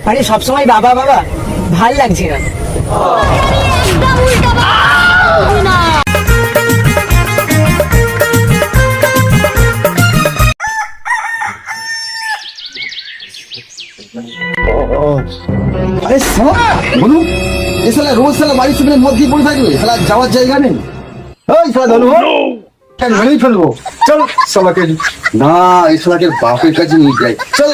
আরে সবসময় বাবা বাবা ভাল লাগছে না। একদম উল্টো না। আরে বলুন এ শালা রোজ শালা বাড়ির সামনে মদ দিয়ে পড়ে থাকবে, শালা যাওয়ার জায়গা নেই। ওই শালা ধনু কেন মেরেই ফেলবো, চল শালাকে না এই শালাকে বাপের কাছে নিয়ে যাই, চল।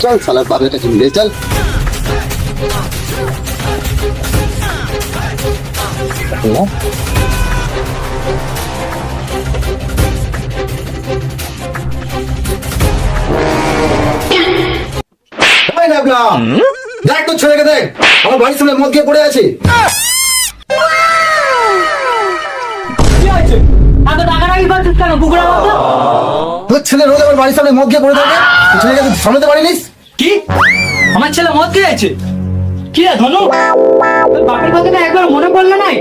চল শালা বাপের কাছে নিয়ে যাই, চল। দেখ তো ছেলেকে, দেখ আমার বাড়ির সামনে মদ দিয়ে পড়ে আছে। তোর ছেলে রোজ আমার বাড়ির সামনে মদ দিয়ে পড়ে থাকে, ছেলেকে সামলাতে পারিনিস? কি আমার ছেলে মদ খেয়েছে? কি রে ধনু, বাপের কথাটা একবার মনে পড়লো নাই?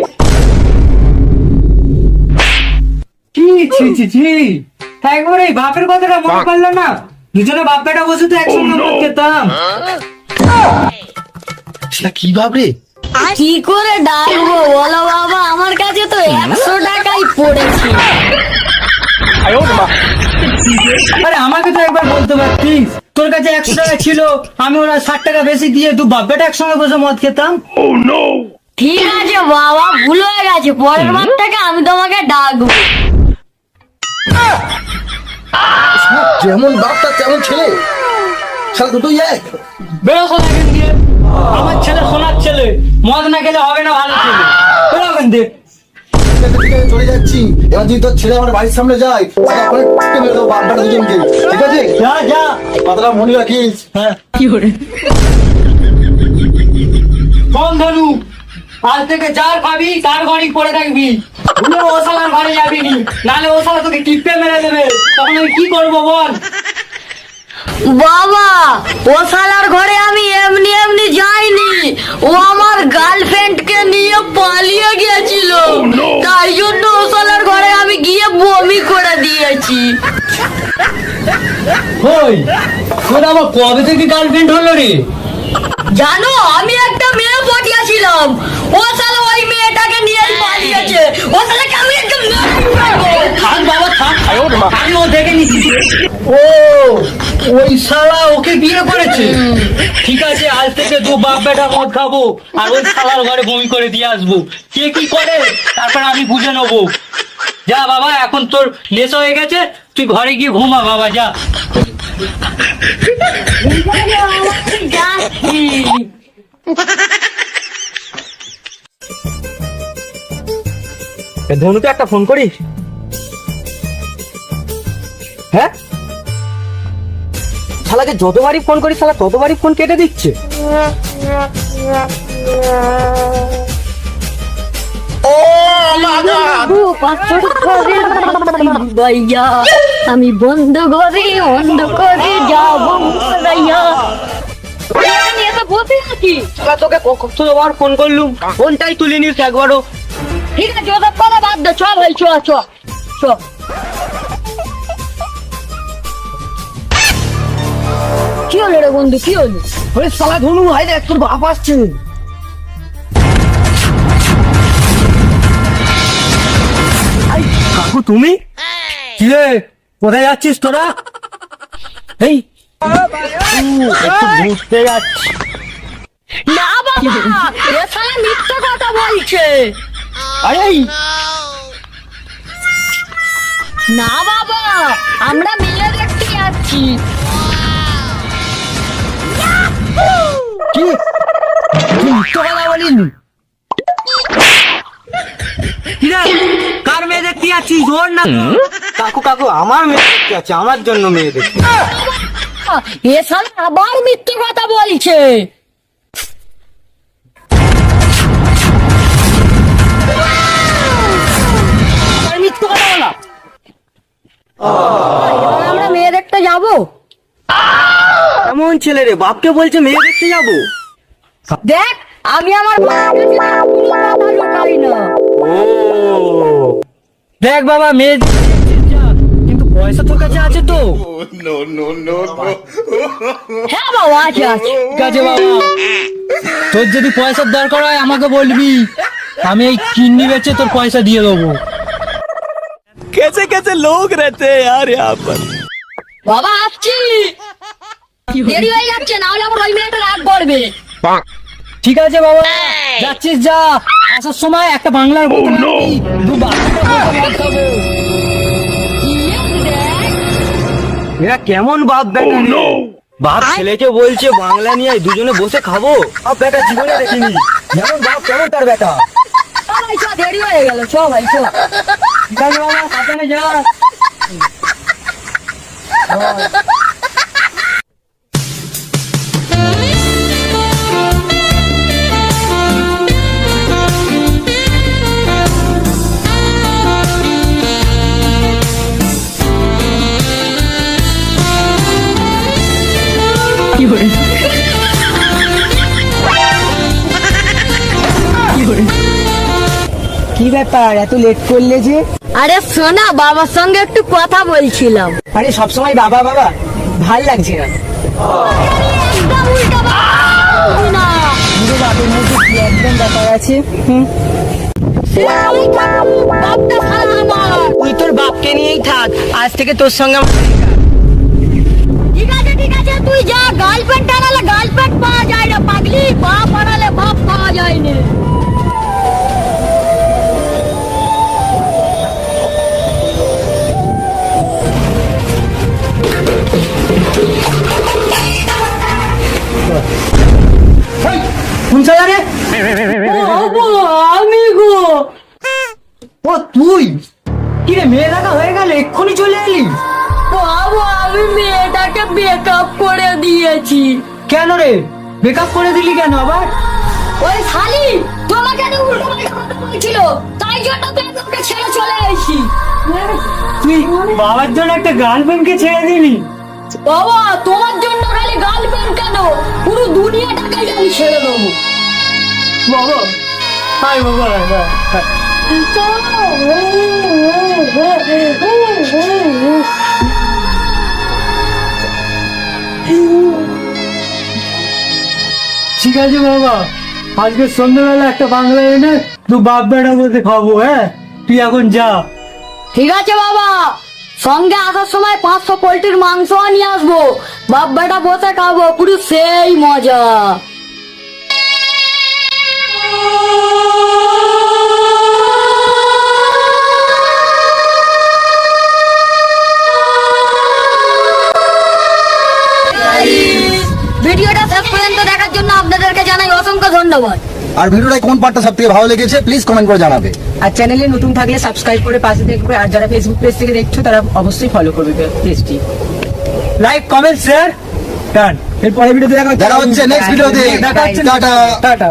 কি ছি ছি ছি, একবার এই বাপের কথাটা মনে পড়লো না? দুজনে বাপ বেটা বসে তো একসঙ্গে মদ খেতাম। সেটা কি ভাবরে? কি করে ডাকবো বলো বাবা, আমার কাছে তো 100 টাকাই পড়েছে। আরে আমাকে তো একবার বলতে পারতিস, তোর কাছে 100 টাকা ছিল, আমি ওরা 60 টাকা বেশি দিয়ে দু বাপ বেটা একসঙ্গে বসে মদ খেতাম। ঠিক আছে বাবা, ভুল হয়ে গেছে, পরের বার থেকে আমি তোমাকে ডাকবো। যেমন বাপটা তেমন ছেলে, শালা দুটোই এক। বেরো কোথা এখান দিয়ে, আমার ছেলে সোনার ছেলে, মদ না খেলে হবে না ভালো ছেলে, বেরো ওখান দিয়ে। ঠিক আছে, চলে যাচ্ছি। এবার যদি তোর ছেলে আমার বাড়ির সামনে যায়, তাহলে অনেক টিপে মেরে দেবো বাপ বেটা দুজনকে, ঠিক আছে? যা যা। কথাটা মনে রাখিস। হ্যাঁ শোন ধনু, আজ থেকে যার খাবি তার ঘরেই পড়ে থাকবি, ভুলে ও শালার ঘরে যাবি নি, নাহলে ও শালা তোকে টিপে মেরে দেবে, তখন আমি কি করবো বল? বাবা, ও শালার ঘরে আমি এমনি এমনি যাইনি, ও আমার গার্লফ্রেন্ডকে নিয়ে পালিয়ে গিয়েছিল, তাই জন্য ও শালার ঘরে আমি গিয়ে বমি করে দিয়েছি। ওই তোর আবার কবে থেকে গার্লফ্রেন্ড হলো রে? জানো, আমি একটা মেয়ে পটিয়েছিলাম, ও শালা ওই মেয়েটাকে নিয়ে পালিয়েছে, ও শালাকে আমি একদম থাক বাবা থাক, আমি ও দেখে নিচ্ছি। ও ওই শালা ওকে বিয়ে করেছে? ঠিক আছে, আজ থেকে দু বাপ বেটা মদ খাবো আর ওই শালার ঘরে বমি করে দিয়ে আসবো, কে কি করে তারপর আমি বুঝে নেবো। যা বাবা, এখন তোর নেশা হয়ে গেছে, তুই ঘরে গিয়ে ঘুমা বাবা, যা। যাচ্ছি। ধনুকে একটা ফোন করিস। হ্যাঁ, শালাকে যতবারই ফোন করি শালা ততবারই ফোন কেটে দিচ্ছে। ভাইয়া আমি বন্ধ করে যাব ভাইয়া, নিয়ে তো বসে আছি। শালা তোকে কতবার ফোন করলুম, ফোনটাই তুলে নিস একবারও। ঠিক আছে, ওদের কথা বাদ দে, চ ভাই চ চ চ। কি হলো রে বন্ধু, কি হলো? ওরে শালা ধনু, হাই দেখ তোর বাপ আসছে। কাকু তুমি? কি রে, কোথায় যাচ্ছিস তোরা? এই একটু ঘুরতে যাচ্ছি। না বাবা, এ শালা মিথ্যা কথা বলছে। আরে না বাবা, আমরা মেয়ে দেখতে যাচ্ছি। কি তুই মিথ্যা কথা বলিনি? কিরে, কার মেয়ে দেখতে যাচ্ছিস? ওর না? কাকু কাকু, আমার মেয়ে দেখতে যাচ্ছে, আমার জন্য মেয়ে দেখতে। এ শালা আবার মিথ্যা কথা বলছে। মিথ্যা কথা বলা, আমরা মেয়ে দেখতে যাবো। এমন ছেলে রে, বাপকে বলছে মেয়ে দেখতে যাবো। দেখ, আমি আমার মায়ের কাছে কোনো কথা লুকাই না। ও দেখ বাবা, মেয়ে পয়সা তোর কাছে আছে তো? হ্যাঁ বাবা, আছে আছে। ঠিক আছে বাবা, তোর যদি পয়সার দরকার হয় আমাকে বলবি, আমি এই কিডনি বেচে তোর পয়সা দিয়ে দেবো। कैसे कैसे लोग रहते हैं यार यहाँ पर। বাবা আসছি, দেরি হয়ে যাচ্ছে, না হলে আমার ওই মেয়েটা রাগ করবে। ঠিক আছে বাবা, যাচ্ছিস যা, আসার সময় একটা বাংলার বোতল আনবি, দু বাচ্চাটা বসে মদ খাবো। এরা কেমন বাপ বেটা রে? বাপ ছেলেকে বলছে বাংলা নিয়ে আয়, দুজনে বসে খাবো। বাপ বেটা জীবনে দেখিনি, যেমন বাপ কেমন তার বেটা। ভাই চ, দেরি হয়ে গেল, চ ভাই চ। ঠিক আছে বাবা, সাবধানে যা। কি ব্যাপার এত লেট করলে যে? আরে শোনা, বাবার সঙ্গে একটু কথা বলছিলাম। আরে সবসময় বাবা বাবা, ভাল লাগছে না। একদম উল্টো বলবি না। পুরো বাপের মধ্যে কি একদম ব্যাপার আছে। বাপটা খারাপ আমার। তুই তোর বাপকে নিয়েই থাক, আজ থেকে তোর সঙ্গে ঠিক আছে ঠিক আছে, তুই যা। গার্লফ্রেন্ড আনালে গার্লফ্রেন্ড পাওয়া যায় না পাগলি, বাপ আনালে বাপ পাওয়া যায় না। কোন শালা রে? আমি গো, ও তুই? কি রে, মেয়ে দেখা হয়ে গেল, এক্ষুনি চলে এলি? বাবা আমি মেয়েটাকে ব্রেকআপ করে দিয়েছি। কেন রে, বেকআপ করে দিলি কেন আবার? ওই শালি তোমাকে আমি উল্টো পাল্টা কথা বলছিল, তাই জন্য তো আমি ওকে ছেড়ে চলে এসেছি। তুই বাবার জন্য একটা গার্লফ্রেন্ডকে ছেড়ে দিলি? বাবা তোমার জন্য খালি গার্লফ্রেন্ড কেন, পুরো দুনিয়াটাকে আমি ছেড়ে দেবো। বাবা, হাই বাবা, হাই, হাই, হাই। ঠিক আছে বাবা, আজকে সন্ধ্যাবেলা একটা বাংলা এনে তুই বাপ বেটা বলতে খাবো। হ্যাঁ, তুই এখন যা। ঠিক আছে বাবা, সঙ্গে আসার সময় 500 পোল্ট্রির মাংস নিয়ে আসবো, বাপ বেটা বসে খাবো, পুরো সেই মজা। ভিডিওটা শেষ পর্যন্ত দেখার জন্য আপনাদেরকে জানাই অসংখ্য ধন্যবাদ। আর ভিডিওটা কোন পার্টটা সব থেকে ভালো লেগেছে প্লিজ কমেন্ট করে জানাবে। আর চ্যানেলে নতুন থাকলে সাবস্ক্রাইব করে পাশে দেখবে, আর যারা ফেসবুক পেজ থেকে দেখছো তারা অবশ্যই ফলো করবে পেজটি। লাইক, কমেন্ট, শেয়ার, ডান। এরপরে ভিডিওতে দেখা হচ্ছে নেক্সট ভিডিওতে। দেখা হচ্ছে টাটা। টাটা।